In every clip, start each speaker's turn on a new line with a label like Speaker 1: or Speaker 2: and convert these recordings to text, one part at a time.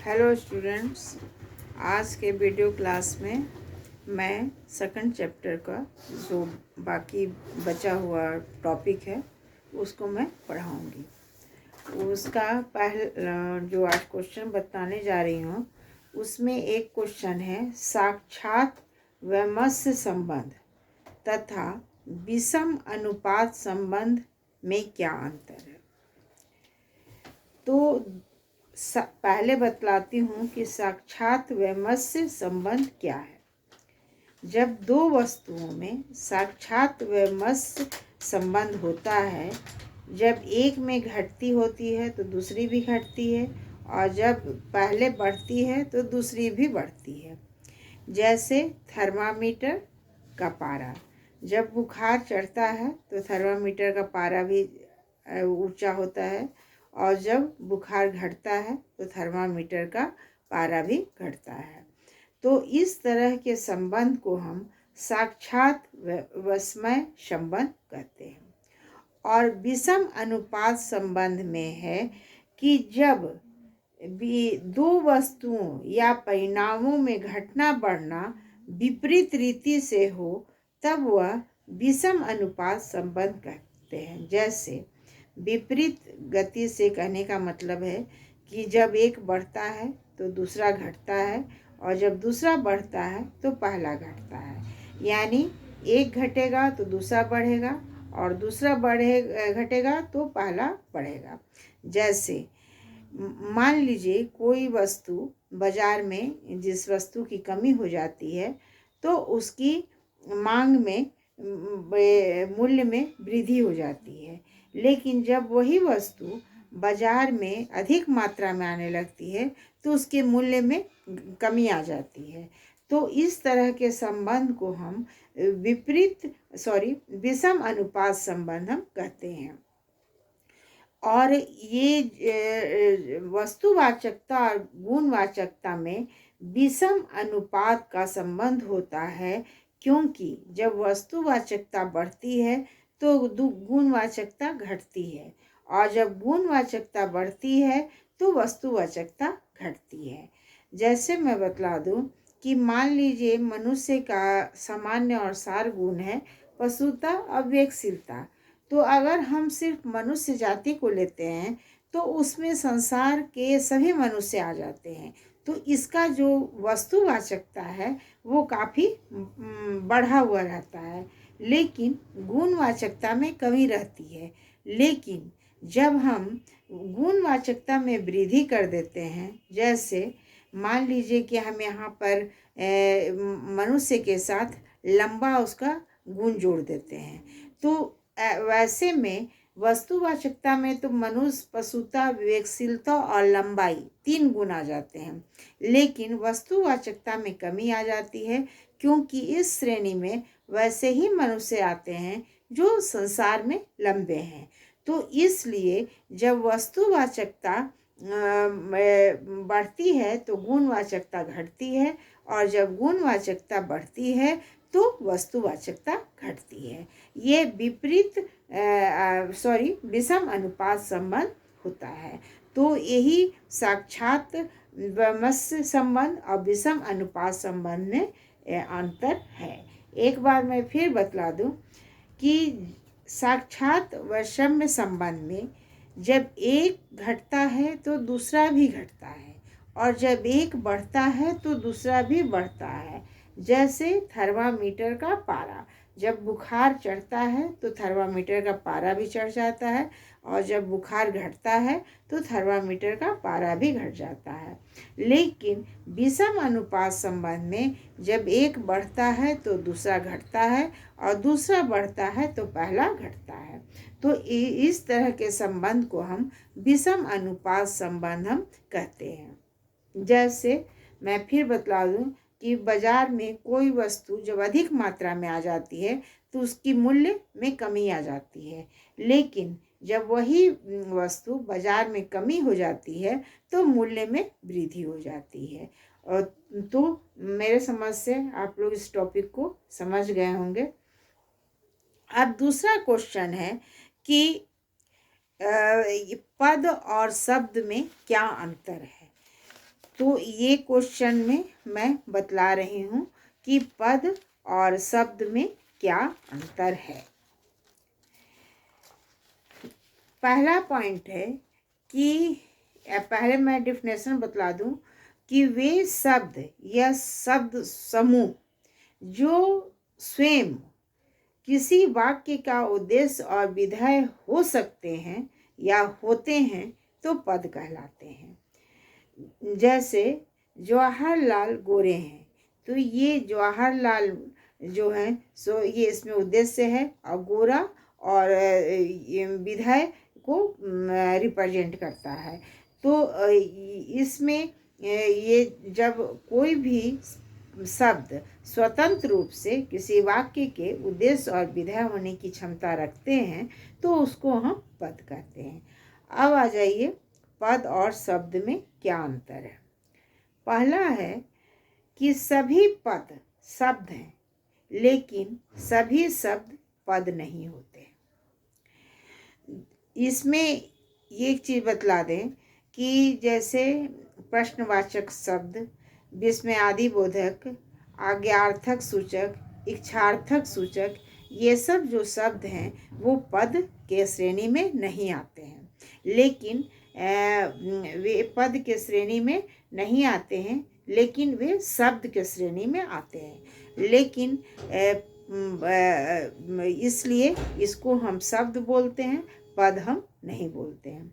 Speaker 1: Hello students, आज के video class में मैं सेकंड चैप्टर का जो बाकी बचा हुआ टॉपिक है उसको मैं पढ़ाऊंगी। उसका जो आज क्वेश्चन बताने जा रही हूँ उसमें एक क्वेश्चन है साक्षात वैमनस्य संबंध तथा विषम अनुपात संबंध में क्या अंतर है। तो पहले बतलाती हूँ कि साक्षात वैमनस्य संबंध क्या है। जब दो वस्तुओं में साक्षात वैमनस्य संबंध होता है, जब एक में घटती होती है तो दूसरी भी घटती है, और जब पहले बढ़ती है तो दूसरी भी बढ़ती है। जैसे थर्मामीटर का पारा, जब बुखार चढ़ता है तो थर्मामीटर का पारा भी ऊंचा होता है, और जब बुखार घटता है तो थर्मामीटर का पारा भी घटता है। तो इस तरह के संबंध को हम साक्षात वैमनस्य संबंध कहते हैं। और विषम अनुपात संबंध में है कि जब भी दो वस्तुओं या परिणामों में घटना बढ़ना विपरीत रीति से हो तब वह विषम अनुपात संबंध कहते हैं। जैसे विपरीत गति से कहने का मतलब है कि जब एक बढ़ता है तो दूसरा घटता है, और जब दूसरा बढ़ता है तो पहला घटता है। यानी एक घटेगा तो दूसरा बढ़ेगा, और दूसरा घटेगा तो पहला बढ़ेगा। जैसे मान लीजिए कोई वस्तु बाजार में, जिस वस्तु की कमी हो जाती है तो उसकी मांग में मूल्य में वृद्धि हो जाती है, लेकिन जब वही वस्तु बाजार में अधिक मात्रा में आने लगती है तो उसके मूल्य में कमी आ जाती है। तो इस तरह के संबंध को हम विषम अनुपात संबंध हम कहते हैं। और ये वस्तुवाचकता और गुणवाचकता में विषम अनुपात का संबंध होता है, क्योंकि जब वस्तुवाचकता बढ़ती है तो गुणवाचकता घटती है, और जब गुणवाचकता बढ़ती है तो वस्तुवाचकता घटती है। जैसे मैं बतला दूं कि मान लीजिए मनुष्य का सामान्य और सार गुण है पशुता और विवेकशीलता। तो अगर हम सिर्फ मनुष्य जाति को लेते हैं तो उसमें संसार के सभी मनुष्य आ जाते हैं। तो इसका जो वस्तुवाचकता है वो काफ़ी बढ़ा हुआ रहता है, लेकिन गुणवाचकता में कमी रहती है। लेकिन जब हम गुणवाचकता में वृद्धि कर देते हैं, जैसे मान लीजिए कि हम यहाँ पर मनुष्य के साथ लंबा उसका गुण जोड़ देते हैं, तो वैसे में वस्तुवाचकता में तो मनुष्य, पशुता, विवेकशीलता और लंबाई 3 गुण आ जाते हैं, लेकिन वस्तुवाचकता में कमी आ जाती है, क्योंकि इस श्रेणी में वैसे ही मनुष्य आते हैं जो संसार में लंबे हैं। तो इसलिए जब वस्तुवाचकता बढ़ती है तो गुणवाचकता घटती है, और जब गुणवाचकता बढ़ती है तो वस्तुवाचकता घटती है। ये विषम अनुपात संबंध होता है। तो यही साक्षात वैमनस्य संबंध और विषम अनुपात संबंध में अंतर है। एक बार मैं फिर बतला दूं कि साक्षात वैषम्य संबंध में जब एक घटता है तो दूसरा भी घटता है, और जब एक बढ़ता है तो दूसरा भी बढ़ता है। जैसे थर्मामीटर का पारा, जब बुखार चढ़ता है तो थर्मामीटर का पारा भी चढ़ जाता है, और जब बुखार घटता है तो थर्मामीटर का पारा भी घट जाता है। लेकिन विषम अनुपात संबंध में जब एक बढ़ता है तो दूसरा घटता है, और दूसरा बढ़ता है तो पहला घटता है। तो इस तरह के संबंध को हम विषम अनुपात संबंध हम कहते हैं। जैसे मैं फिर बतला दूं कि बाजार में कोई वस्तु जब अधिक मात्रा में आ जाती है तो उसकी मूल्य में कमी आ जाती है, लेकिन जब वही वस्तु बाजार में कमी हो जाती है तो मूल्य में वृद्धि हो जाती है। और तो मेरे समझ से आप लोग इस टॉपिक को समझ गए होंगे। अब दूसरा क्वेश्चन है कि पद और शब्द में क्या अंतर है। तो ये क्वेश्चन में मैं बतला रही हूँ कि पद और शब्द में क्या अंतर है। पहला पॉइंट है कि पहले मैं डिफिनेशन बतला दूं कि वे शब्द या शब्द समूह जो स्वयं किसी वाक्य का उद्देश्य और विधेय हो सकते हैं या होते हैं तो पद कहलाते हैं। जैसे जवाहरलाल गोरे हैं, तो ये जवाहरलाल जो है सो ये इसमें उद्देश्य है, और गोरा और विधेय को रिप्रेजेंट करता है। तो इसमें ये जब कोई भी शब्द स्वतंत्र रूप से किसी वाक्य के उद्देश्य और विधेय होने की क्षमता रखते हैं तो उसको हम पद कहते हैं। अब आ जाइए पद और शब्द में क्या अंतर है। पहला है कि सभी पद शब्द हैं लेकिन सभी शब्द पद नहीं होते। इसमें एक चीज़ बतला दें कि जैसे प्रश्नवाचक शब्द, विस्मयादिबोधक, आज्ञार्थक सूचक, इच्छार्थक सूचक, ये सब जो शब्द हैं वो पद के श्रेणी में नहीं आते हैं, लेकिन वे पद के श्रेणी में नहीं आते हैं लेकिन वे शब्द के श्रेणी में आते हैं। लेकिन इसलिए इसको हम शब्द बोलते हैं, पद हम नहीं बोलते हैं।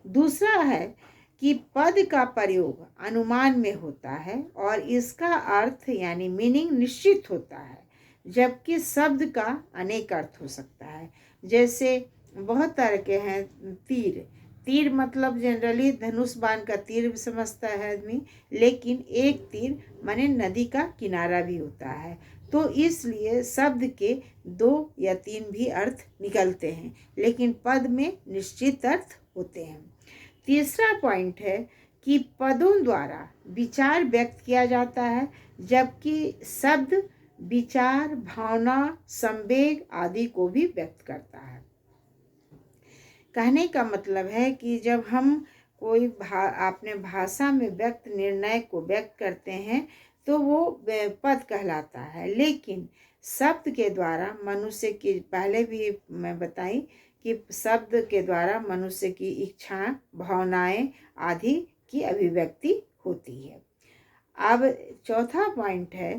Speaker 1: दूसरा है कि पद का प्रयोग अनुमान में होता है और इसका अर्थ यानी मीनिंग निश्चित होता है, जबकि शब्द का अनेक अर्थ हो सकता है। जैसे बहुत तरह के हैं तीर। तीर मतलब जनरली धनुष बाण का तीर समझता है आदमी, लेकिन एक तीर माने नदी का किनारा भी होता है। तो इसलिए शब्द के 2 या 3 भी अर्थ निकलते हैं, लेकिन पद में निश्चित अर्थ होते हैं। तीसरा पॉइंट है कि पदों द्वारा विचार व्यक्त किया जाता है, जबकि शब्द विचार, भावना, संवेग आदि को भी व्यक्त करता है। कहने का मतलब है कि जब हम कोई अपने भाषा में व्यक्त निर्णय को व्यक्त करते हैं तो वो पद कहलाता है, लेकिन शब्द के द्वारा मनुष्य की, पहले भी मैं बताई कि शब्द के द्वारा मनुष्य की इच्छा, भावनाएं आदि की अभिव्यक्ति होती है। अब चौथा पॉइंट है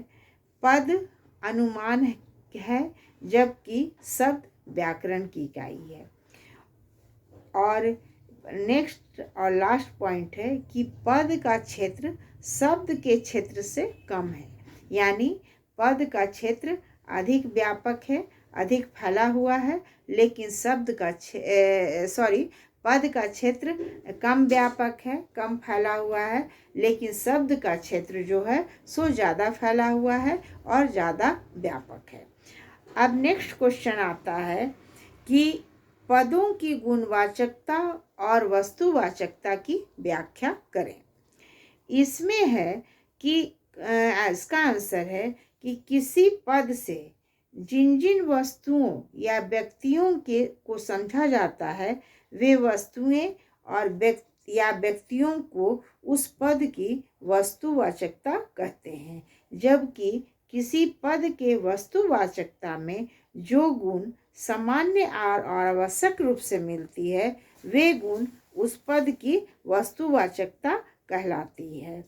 Speaker 1: पद अनुमान है जबकि शब्द व्याकरण की इकाई है। और नेक्स्ट और लास्ट पॉइंट है कि पद का क्षेत्र शब्द के क्षेत्र से कम है, यानी पद का क्षेत्र अधिक व्यापक है, अधिक फैला हुआ है, लेकिन पद का क्षेत्र कम व्यापक है, कम फैला हुआ है, लेकिन शब्द का क्षेत्र जो है सो ज़्यादा फैला हुआ है और ज़्यादा व्यापक है। अब नेक्स्ट क्वेश्चन आता है कि पदों की गुणवाचकता और वस्तुवाचकता की व्याख्या करें। इसमें है कि इसका आंसर है कि किसी पद से जिन जिन वस्तुओं या व्यक्तियों को समझा जाता है वे वस्तुएं और व्यक्तियों को उस पद की वस्तुवाचकता कहते हैं, जबकि किसी पद के वस्तुवाचकता में जो गुण सामान्य और आवश्यक रूप से मिलती है वे गुण उस पद की वस्तुवाचकता कहलाती है।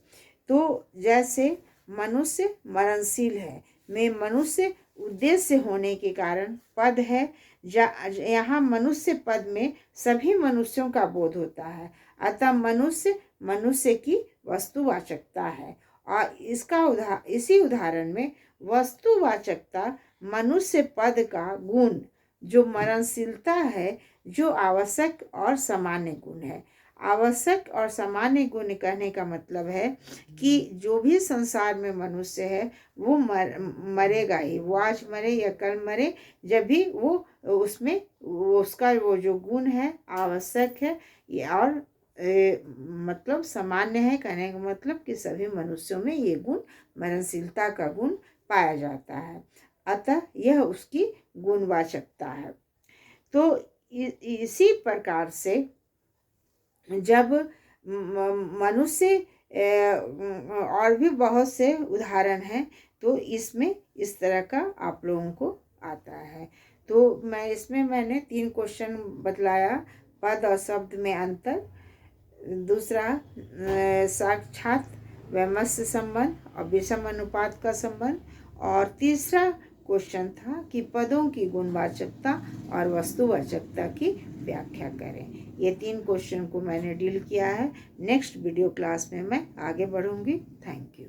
Speaker 1: तो जैसे मनुष्य मरणशील है, में मनुष्य उद्देश्य होने के कारण पद है। यहाँ मनुष्य पद में सभी मनुष्यों का बोध होता है, अतः मनुष्य की वस्तुवाचकता है। और इसी उदाहरण में वस्तुवाचकता मनुष्य पद का गुण जो मरणशीलता है, जो आवश्यक और सामान्य गुण है। आवश्यक और सामान्य गुण कहने का मतलब है कि जो भी संसार में मनुष्य है वो मरेगा ही, वो आज मरे या कल मरे, जब भी वो उसमें उसका वो जो गुण है आवश्यक है और मतलब सामान्य है। कहने का मतलब कि सभी मनुष्यों में ये गुण मरणशीलता का गुण पाया जाता है, अतः यह उसकी गुणवाचकता है। तो इसी प्रकार से जब मनुष्य और भी बहुत से उदाहरण हैं। तो इसमें इस तरह का आप लोगों को आता है। तो मैंने 3 क्वेश्चन बतलाया। पद और शब्द में अंतर, दूसरा साक्षात वैमनस्य संबंध और विषम अनुपात का संबंध, और तीसरा क्वेश्चन था कि पदों की गुणवाचकता और वस्तुवाचकता की व्याख्या करें। ये 3 क्वेश्चन को मैंने डील किया है। नेक्स्ट वीडियो क्लास में मैं आगे बढ़ूंगी। Thank you.